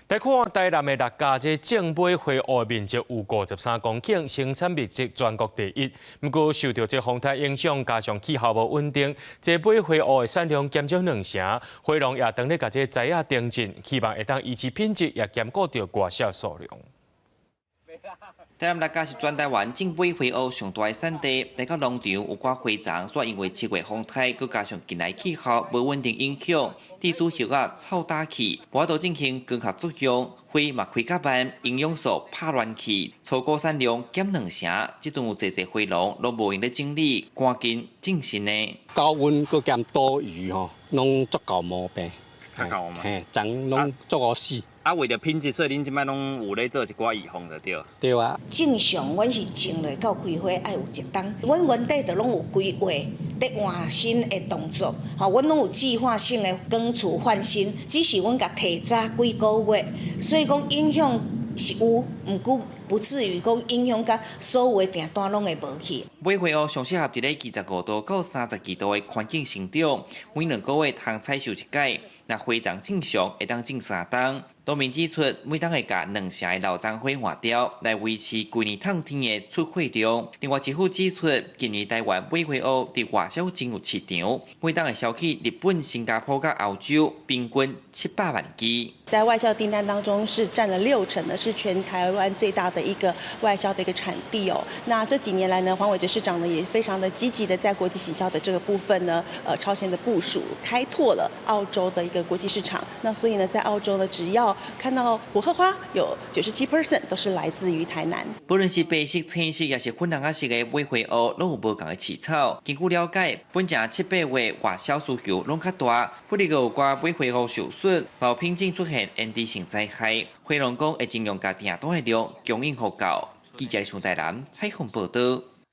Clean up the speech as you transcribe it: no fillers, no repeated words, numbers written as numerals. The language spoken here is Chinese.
来看台南的六家这种买花卉面积有53公顷，生产面积全国第一。不过受到这风台影响，加上气候无稳定，这买花卉的产量减少2成。花农也当咧甲这栽啊定进，希望会当维持品质，也兼顾到外销数量。台南六甲是全台湾种买花卉上大的产地，来到农场有寡花丛，煞因为7月风台，佮加上近来气候无稳定影响，地属叶啊臭打起，无法度进行光合作用，花嘛开较慢，营养素拍乱去，粗果产量减2成。即阵有侪花农拢无用咧整理，赶紧种新的。高温佮兼多雨吼，拢足够毛病。较够嘛？嘿，长拢足好死。啊，为着品质，所以恁即摆拢有咧做一寡预防就对。对啊。正常，阮是种落到开花爱有1冬，阮原底就拢有规划伫换新的动作，吼，阮拢有计划性的更除换新，只是阮甲提早几个月，所以讲影响是有，毋过不至于讲影响甲所有的订单拢会无去。买花卉上适合伫咧25度到32度的环境生长，每2个月通采收一届。若花丛正常，会当种3冬。农民指出，每冬会甲2成的老樟花换掉，来维持规年烫天的出货量。另外，政府指出，今年台湾买花卉伫外销真有市场，每冬会销去日本、新加坡甲澳洲，平均700万支。在外销订单当中是占了60%的，是全台湾最大的一个外销的一个产地哦。那这几年来呢，黄伟哲市长呢也非常的积极的在国际行销的这个部分呢，超前的部署，开拓了澳洲的一个国际市场。那所以呢，在澳洲呢，只要看到火鹤花有97%都是来自于台南。不论是白色、青色，也是粉红色的买花卉，拢有无同的饲草。根据了解，本正7、8月外销需求拢较大，不哩有寡买花卉受损，毛品种出现炎地性灾害。花农讲会尽量甲订单的量供应互到。记者从台南采访报道。